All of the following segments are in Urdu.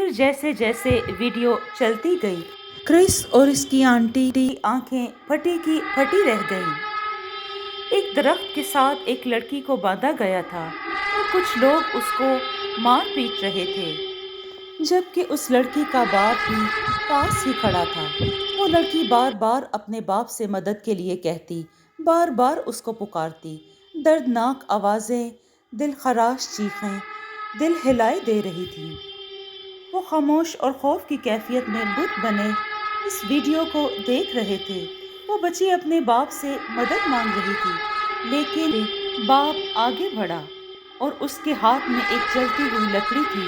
پھر جیسے جیسے ویڈیو چلتی گئی کرس اور اس کی آنٹی کی آنکھیں پھٹی کی پھٹی رہ گئیں۔ ایک درخت کے ساتھ ایک لڑکی کو باندھا گیا تھا اور کچھ لوگ اس کو مار پیٹ رہے تھے، جبکہ اس لڑکی کا باپ بھی پاس ہی کھڑا تھا۔ وہ لڑکی بار بار اپنے باپ سے مدد کے لیے کہتی، بار بار اس کو پکارتی۔ دردناک آوازیں، دل خراش چیخیں دل ہلائے دے رہی تھیں۔ وہ خاموش اور خوف کی کیفیت میں بت بنے اس ویڈیو کو دیکھ رہے تھے۔ وہ بچی اپنے باپ سے مدد مانگ رہی تھی، لیکن باپ آگے بڑھا اور اس کے ہاتھ میں ایک جلتی ہوئی لکڑی تھی۔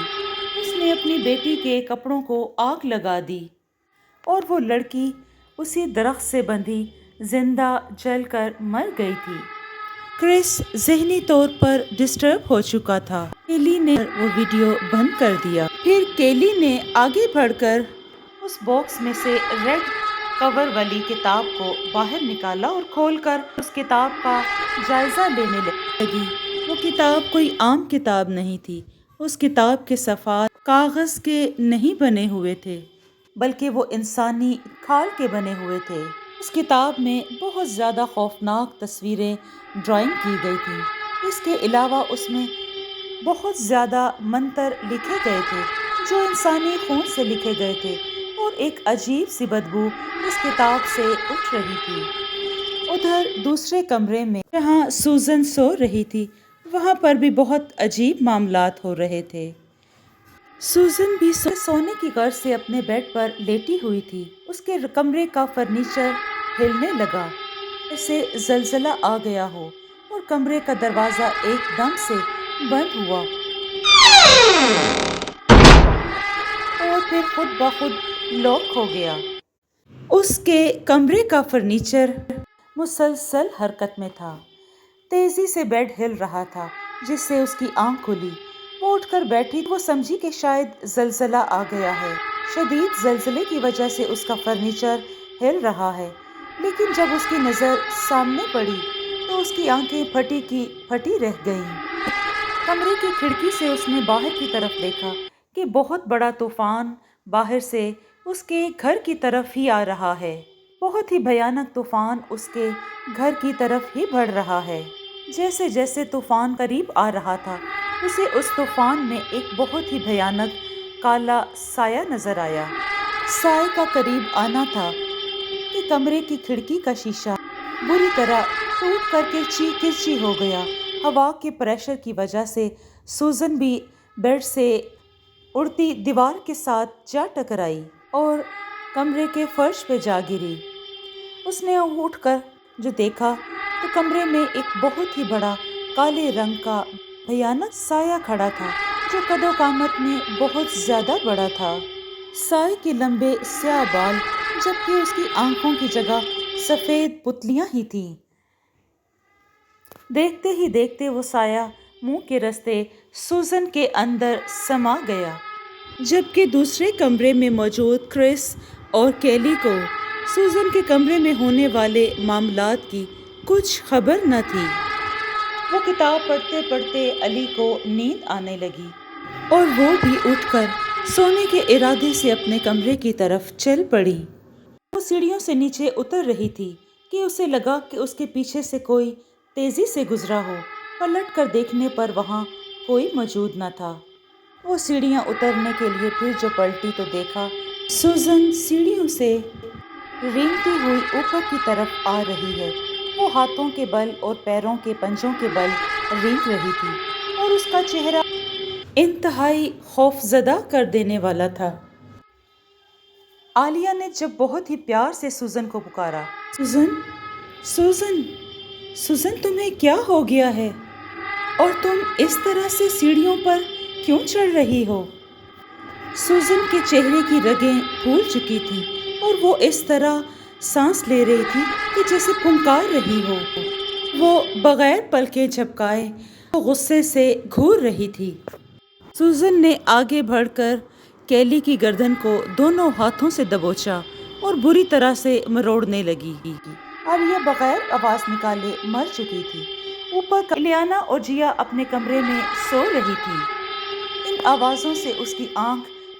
اس نے اپنی بیٹی کے کپڑوں کو آگ لگا دی اور وہ لڑکی اسی درخت سے بندھی زندہ جل کر مر گئی تھی۔ کرس ذہنی طور پر ڈسٹرب ہو چکا تھا۔ کیلی نے وہ ویڈیو بند کر دیا۔ پھر کیلی نے آگے بڑھ کر اس باکس میں سے ریڈ کور والی کتاب کو باہر نکالا اور کھول کر اس کتاب کا جائزہ لینے لگی۔ وہ کتاب کوئی عام کتاب نہیں تھی۔ اس کتاب کے صفحات کاغذ کے نہیں بنے ہوئے تھے، بلکہ وہ انسانی کھال کے بنے ہوئے تھے۔ اس کتاب میں بہت زیادہ خوفناک تصویریں ڈرائنگ کی گئی تھیں۔ اس کے علاوہ اس میں بہت زیادہ منتر لکھے گئے تھے جو انسانی خون سے لکھے گئے تھے، اور ایک عجیب سی بدبو اس کتاب سے اٹھ رہی تھی۔ ادھر دوسرے کمرے میں جہاں سوزن سو رہی تھی، وہاں پر بھی بہت عجیب معاملات ہو رہے تھے۔ سوزن بھی سونے کی غرض سے اپنے بیڈ پر لیٹی ہوئی تھی۔ اس کے کمرے کا فرنیچر ہلنے لگا جیسے زلزلہ آ گیا ہو، اور کمرے کا دروازہ ایک دم سے بند ہوا اور پھر خود بخود لاک ہو گیا۔ اس کے کمرے کا فرنیچر مسلسل حرکت میں تھا۔ تیزی سے بیڈ ہل رہا تھا، جس سے اس کی آنکھ کھلی۔ وہ اٹھ کر بیٹھی۔ وہ سمجھی کہ شاید زلزلہ آ گیا ہے۔ شدید زلزلے کی وجہ سے اس کا فرنیچر ہل رہا ہے، لیکن جب اس کی نظر سامنے پڑی تو اس کی آنکھیں پھٹی کی پھٹی رہ گئیں۔ کمرے کی کھڑکی سے اس نے باہر کی طرف دیکھا کہ بہت بڑا طوفان باہر سے اس کے گھر کی طرف ہی آ رہا ہے۔ بہت ہی بھیانک طوفان اس کے گھر کی طرف ہی بڑھ رہا ہے۔ جیسے جیسے طوفان قریب آ رہا تھا، اسے اس طوفان میں ایک بہت ہی بھیانک کالا سایہ نظر آیا۔ سائے کا قریب آنا تھا کہ کمرے کی کھڑکی کا شیشہ بری طرح ٹوٹ کر کرچی ہو گیا۔ ہوا کے پریشر کی وجہ سے سوزن بھی بیڈ سے اڑتی دیوار کے ساتھ جا ٹکرائی اور کمرے کے فرش پہ جا گری۔ اس نے اٹھ کر جو دیکھا تو کمرے میں ایک بہت ہی بڑا کالے رنگ کا بھیانک سایہ کھڑا تھا، جو قد و قامت میں بہت زیادہ بڑا تھا۔ سائے کے لمبے سیاہ بال، جبکہ اس کی آنکھوں کی جگہ سفید پتلیاں ہی تھیں۔ دیکھتے ہی دیکھتے وہ سایہ منہ کے رستے سوزن کے اندر سما گیا، جبکہ دوسرے کمرے میں موجود کرس اور کیلی کو سوزن کے کمرے میں ہونے والے معاملات کی کچھ خبر نہ تھی۔ وہ کتاب پڑھتے پڑھتے علی کو نیند آنے لگی اور وہ بھی اٹھ کر سونے کے ارادے سے اپنے کمرے کی طرف چل پڑی۔ وہ سیڑھیوں سے نیچے اتر رہی تھی کہ اسے لگا کہ اس کے پیچھے سے کوئی تیزی سے گزرا ہو۔ پلٹ کر دیکھنے پر وہاں کوئی موجود نہ تھا۔ وہ سیڑھیاں اترنے کے لیے پھر جو پلٹی تو دیکھا سوزن سیڑھیوں سے رینگتی ہوئی اوپر کی طرف آ رہی ہے۔ وہ ہاتھوں کے بل اور پیروں کے پنجوں کے بل رینگ رہی تھی اور اس کا چہرہ انتہائی خوفزدہ کر دینے والا تھا۔ عالیہ نے جب بہت ہی پیار سے سوزن کو پکارا، سوزن، سوزن، سوزن، تمہیں کیا ہو گیا ہے اور تم اس طرح سے سیڑھیوں پر کیوں چڑھ رہی ہو؟ سوزن کے چہرے کی رگیں پھول چکی تھیں اور وہ اس طرح سانس لے رہی تھی کہ جیسے پھنکار رہی ہو۔ وہ بغیر پلکیں جھپکائے غصے سے گھور رہی تھی۔ سوزن نے آگے بڑھ کر کیلی کی گردن کو دونوں ہاتھوں سے دبوچا اور بری طرح سے مروڑنے لگی۔ عالیہ بغیر آواز نکالے مر چکی تھی۔ اوپر الیانا اور جیا اپنے کمرے میں سو رہی تھی۔ ان آوازوں سے اس کی آنکھ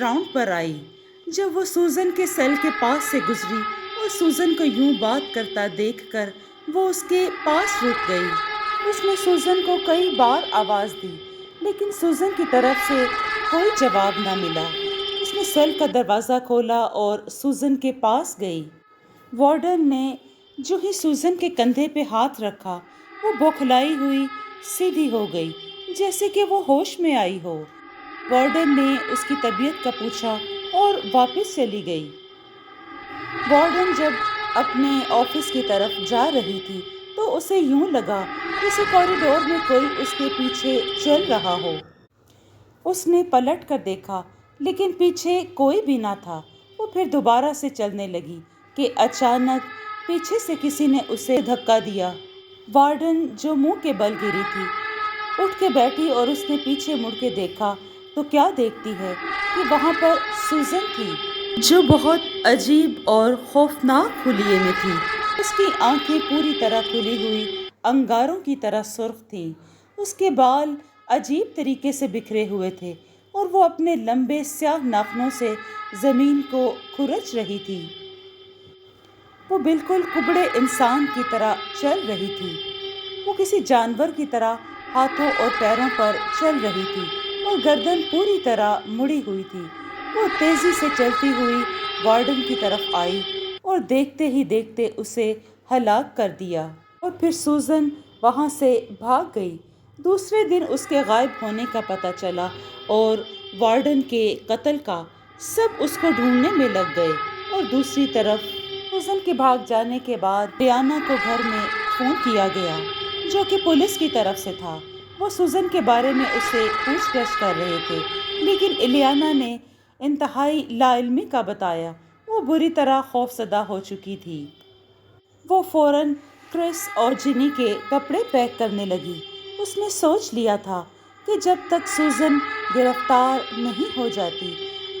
راؤنڈ پر آئی۔ جب وہ سوزن کے سیل کے پاس سے گزری اور سوزن کو یوں بات کرتا دیکھ کر وہ اس کے پاس رک گئی۔ اس نے سوزن کو کئی بار آواز دی لیکن سوزن کی طرف سے کوئی جواب نہ ملا۔ اس نے سیل کا دروازہ کھولا اور سوزن کے پاس گئی۔ وارڈن نے جو ہی سوزن کے کندھے پہ ہاتھ رکھا وہ بوکھلائی ہوئی سیدھی ہو گئی جیسے کہ وہ ہوش میں آئی ہو۔ وارڈن نے اس کی طبیعت کا پوچھا اور واپس چلی گئی۔ وارڈن جب اپنے آفس کی طرف جا رہی تھی تو اسے یوں لگا جیسے کوریڈور میں کوئی اس کے پیچھے چل رہا ہو۔ اس نے پلٹ کر دیکھا لیکن پیچھے کوئی بھی نہ تھا۔ وہ پھر دوبارہ سے چلنے لگی کہ اچانک پیچھے سے کسی نے اسے دھکا دیا۔ وارڈن جو منہ کے بل گری تھی اٹھ کے بیٹھی اور اس نے پیچھے مڑ کے دیکھا تو کیا دیکھتی ہے کہ وہاں پر سوزن تھی جو بہت عجیب اور خوفناک حلیے میں تھی۔ اس کی آنکھیں پوری طرح کھلی ہوئی انگاروں کی طرح سرخ تھیں۔ اس کے بال عجیب طریقے سے بکھرے ہوئے تھے اور وہ اپنے لمبے سیاہ ناخنوں سے زمین کو کھرچ رہی تھی۔ وہ بالکل کبڑے انسان کی طرح چل رہی تھی۔ وہ کسی جانور کی طرح ہاتھوں اور پیروں پر چل رہی تھی اور گردن پوری طرح مڑی ہوئی تھی۔ وہ تیزی سے چلتی ہوئی وارڈن کی طرف آئی اور دیکھتے ہی دیکھتے اسے ہلاک کر دیا اور پھر سوزن وہاں سے بھاگ گئی۔ دوسرے دن اس کے غائب ہونے کا پتہ چلا اور وارڈن کے قتل کا۔ سب اس کو ڈھونڈنے میں لگ گئے اور دوسری طرف سوزن کے بھاگ جانے کے بعد الیانا کو گھر میں فون کیا گیا جو کہ پولیس کی طرف سے تھا۔ وہ سوزن کے بارے میں اس سے پوچھ گچھ کر رہے تھے لیکن الیانا نے انتہائی لا علمی کا بتایا۔ وہ بری طرح خوفزدہ ہو چکی تھی۔ وہ فوراً کرس اور جینی کے کپڑے پیک کرنے لگی۔ اس نے سوچ لیا تھا کہ جب تک سوزن گرفتار نہیں ہو جاتی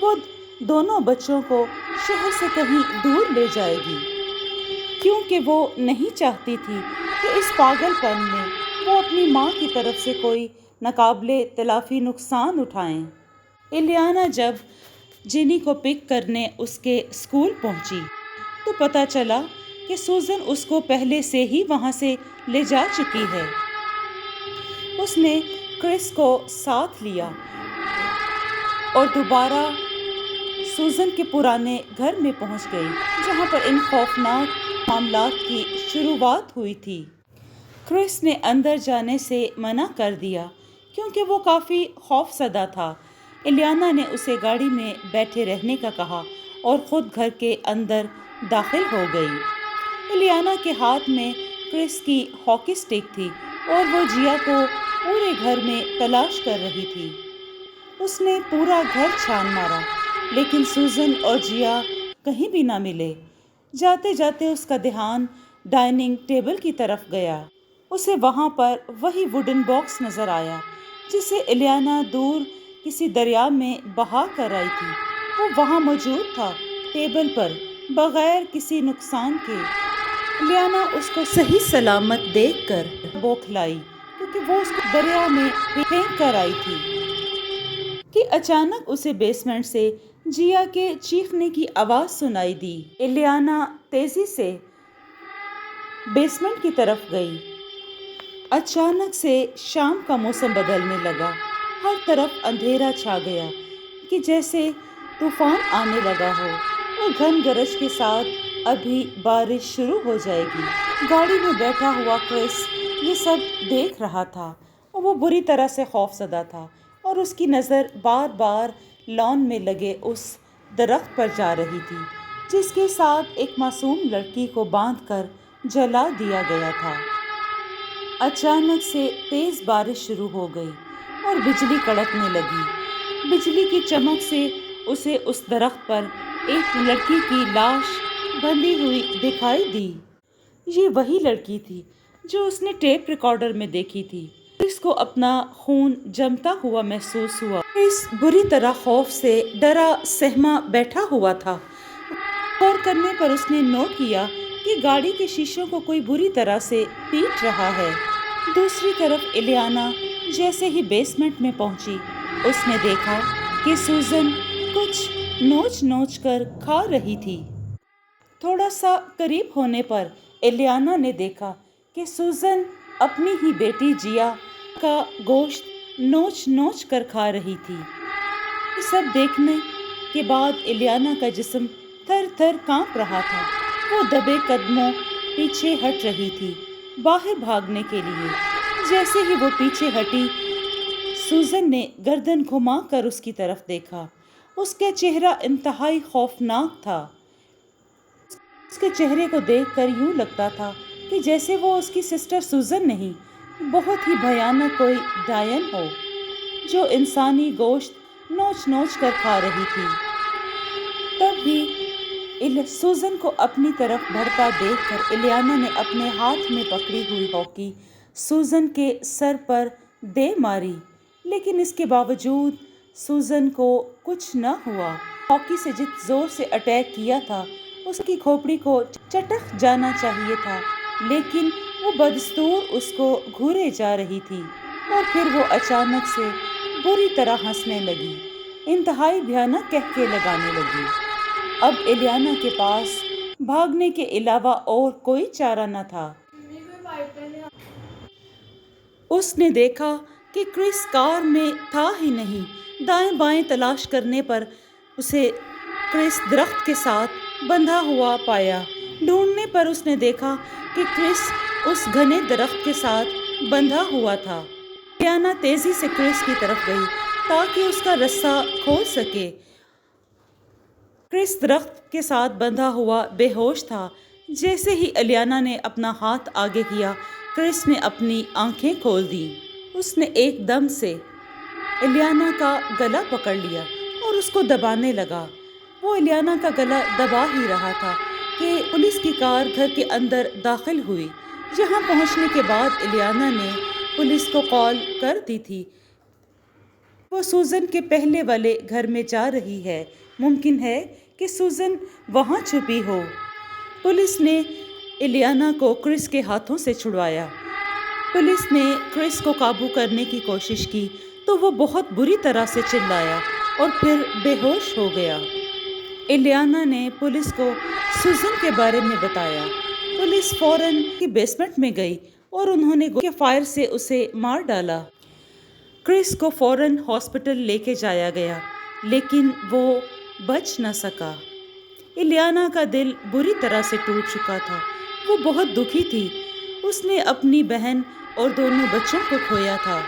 وہ دونوں بچوں کو شہر سے کہیں دور لے جائے گی، کیونکہ وہ نہیں چاہتی تھی کہ اس پاگل پن میں وہ اپنی ماں کی طرف سے کوئی ناقابل تلافی نقصان اٹھائیں۔ الیانا جب جینی کو پک کرنے اس کے اسکول پہنچی تو پتہ چلا کہ سوزن اس کو پہلے سے ہی وہاں سے لے جا چکی ہے۔ اس نے کرس کو ساتھ لیا اور دوبارہ سوزن کے پرانے گھر میں پہنچ گئی جہاں پر ان خوفناک معاملات کی شروعات ہوئی تھی۔ کرس نے اندر جانے سے منع کر دیا کیونکہ وہ کافی خوفزدہ تھا۔ الیانا نے اسے گاڑی میں بیٹھے رہنے کا کہا اور خود گھر کے اندر داخل ہو گئی۔ الیانا کے ہاتھ میں کرس کی ہاکی اسٹک تھی اور وہ جیا کو پورے گھر میں تلاش کر رہی تھی۔ اس نے پورا گھر چھان مارا لیکن سوزن اور جیا کہیں بھی نہ ملے۔ جاتے جاتے اس کا دھیان ڈائننگ ٹیبل کی طرف گیا۔ اسے وہاں پر وہی ووڈن باکس نظر آیا جسے الیانا دور کسی دریا میں بہا کر آئی تھی۔ وہ وہاں موجود تھا، ٹیبل پر، بغیر کسی نقصان کے۔ الیانا اس کو صحیح سلامت دیکھ کر بوکھلائی کیونکہ وہ اس کو دریا میں پھینک کر آئی تھی کہ اچانک اسے بیسمنٹ سے جیا کے چیخنے کی آواز سنائی دی۔ الیانا تیزی سے بیسمنٹ کی طرف گئی۔ اچانک سے شام کا موسم بدلنے لگا۔ ہر طرف اندھیرا چھا گیا کہ جیسے طوفان آنے لگا ہو اور گھن گرج کے ساتھ ابھی بارش شروع ہو جائے گی۔ گاڑی میں بیٹھا ہوا کرس یہ سب دیکھ رہا تھا اور وہ بری طرح سے خوفزدہ تھا اور اس کی نظر بار بار لان میں لگے اس درخت پر جا رہی تھی جس کے ساتھ ایک معصوم لڑکی کو باندھ کر جلا دیا گیا تھا۔ اچانک سے تیز بارش شروع ہو گئی اور بجلی کڑکنے لگی۔ بجلی کی چمک سے اسے اس درخت پر ایک لڑکی کی لاش بندھی ہوئی دکھائی دی۔ یہ وہی لڑکی تھی جو اس نے ٹیپ ریکارڈر میں دیکھی تھی۔ اس کو اپنا خون جمتا ہوا محسوس ہوا۔ اس بری طرح خوف سے ڈرا سہما بیٹھا ہوا تھا۔ غور کرنے پر اس نے نوٹ کیا کہ گاڑی کے شیشوں کو کوئی بری طرح سے پیٹ رہا ہے۔ دوسری طرف الیانا جیسے ہی بیسمنٹ میں پہنچی اس نے دیکھا کہ سوزن کچھ نوچ نوچ کر کھا رہی تھی۔ تھوڑا سا قریب ہونے پر ایلیانا نے دیکھا کہ سوزن اپنی ہی بیٹی جیا کا گوشت نوچ نوچ کر کھا رہی تھی۔ یہ سب دیکھنے کے بعد ایلیانا کا جسم تھر تھر کانپ رہا تھا۔ وہ دبے قدموں پیچھے ہٹ رہی تھی باہر بھاگنے کے لیے۔ جیسے ہی وہ پیچھے ہٹی، سوزن نے گردن گھما کر اس کی طرف دیکھا۔ اس کا چہرہ انتہائی خوفناک تھا۔ اس کے چہرے کو دیکھ کر یوں لگتا تھا کہ جیسے وہ اس کی سسٹر سوزن نہیں، بہت ہی بھیانک کوئی ڈائن ہو جو انسانی گوشت نوچ نوچ کر کھا رہی تھی۔ تب بھی سوزن کو اپنی طرف بڑھتا دیکھ کر ایلیانا نے اپنے ہاتھ میں پکڑی ہوئی ہاکی سوزن کے سر پر دے ماری، لیکن اس کے باوجود سوزن کو کچھ نہ ہوا۔ ہاکی سے جس زور سے اٹیک کیا تھا، اس کی کھوپڑی کو چٹک جانا چاہیے تھا، لیکن وہ بدستور اس کو گھورے جا رہی تھی، اور پھر وہ اچانک سے بری طرح ہنسنے لگی، انتہائی بھیانک قہقہے لگانے لگی۔ اب ایلیانا کے پاس بھاگنے کے علاوہ اور کوئی چارہ نہ تھا۔ اس نے دیکھا کہ کرس کار میں تھا ہی نہیں۔ دائیں بائیں تلاش کرنے پر اسے کرس درخت کے ساتھ بندھا ہوا پایا۔ ڈھونڈنے پر اس نے دیکھا کہ کرس اس گھنے درخت کے ساتھ بندھا ہوا تھا۔ ایلیانا تیزی سے کرس کی طرف گئی تاکہ اس کا رسہ کھول سکے۔ کرس درخت کے ساتھ بندھا ہوا بے ہوش تھا۔ جیسے ہی ایلیانا نے اپنا ہاتھ آگے کیا، کرس نے اپنی آنکھیں کھول دیں۔ اس نے ایک دم سے ایلیانا کا گلا پکڑ لیا اور اس کو دبانے لگا۔ وہ ایلیانا کا گلا دبا ہی رہا تھا کہ پولیس کی کار گھر کے اندر داخل ہوئی۔ جہاں پہنچنے کے بعد ایلیانا نے پولیس کو کال کر دی تھی۔ وہ سوزن کے پہلے والے گھر میں جا رہی ہے۔ ممکن ہے کہ سوزن وہاں چھپی ہو۔ پولیس نے ایلیانا کو کرس کے ہاتھوں سے چھڑوایا۔ پولیس نے کرس کو قابو کرنے کی کوشش کی تو وہ بہت بری طرح سے چلایا اور پھر بے ہوش ہو گیا۔ ایلیانا نے پولیس کو سوزن کے بارے میں بتایا۔ پولیس فوراً کی بیسمنٹ میں گئی اور انہوں نے گولی کے فائر سے اسے مار ڈالا۔ کرس کو فوراً ہاسپٹل لے کے جایا گیا، لیکن وہ بچ نہ سکا۔ ایلیانا کا دل بری طرح سے ٹوٹ چکا تھا۔ وہ بہت دکھی تھی۔ اس نے اپنی بہن اور دونوں بچوں کو کھویا تھا۔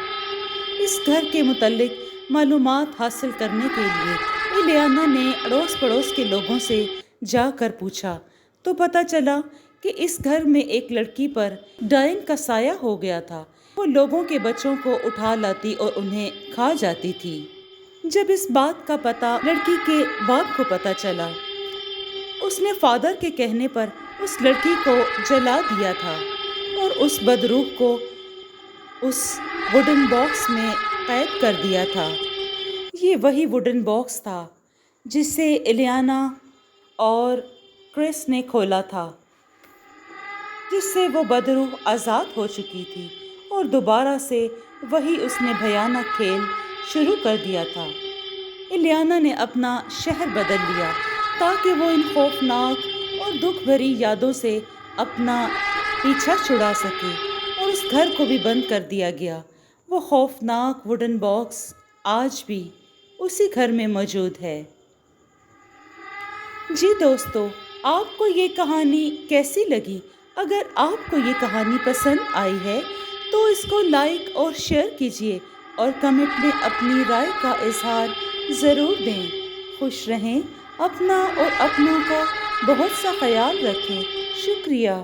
اس گھر کے متعلق معلومات حاصل کرنے کے لیے ایلیانا نے اڑوس پڑوس کے لوگوں سے جا کر پوچھا تو پتہ چلا کہ اس گھر میں ایک لڑکی پر ڈائن کا سایہ ہو گیا تھا۔ وہ لوگوں کے بچوں کو اٹھا لاتی اور انہیں کھا جاتی تھی۔ جب اس بات کا پتہ لڑکی کے باپ کو پتہ چلا، اس نے فادر کے کہنے پر اس لڑکی کو جلا دیا تھا اور اس بدروح کو اس ووڈن باکس میں قید کر دیا تھا۔ یہ وہی ووڈن باکس تھا جسے ایلیانا اور کرس نے کھولا تھا، جس سے وہ بدروح آزاد ہو چکی تھی، اور دوبارہ سے وہی اس نے بھیانک کھیل شروع کر دیا تھا۔ ایلیانا نے اپنا شہر بدل لیا تاکہ وہ ان خوفناک اور دکھ بھری یادوں سے اپنا پیچھا چھڑا سکے، اور اس گھر کو بھی بند کر دیا گیا۔ وہ خوفناک ووڈن باکس آج بھی اسی گھر میں موجود ہے۔ جی دوستو، آپ کو یہ کہانی کیسی لگی؟ اگر آپ کو یہ کہانی پسند آئی ہے تو اس کو لائک اور شیئر کیجیے، اور کمنٹ میں اپنی رائے کا اظہار ضرور دیں۔ خوش رہیں، اپنا اور اپنوں کا بہت سا خیال رکھیں۔ شکریہ۔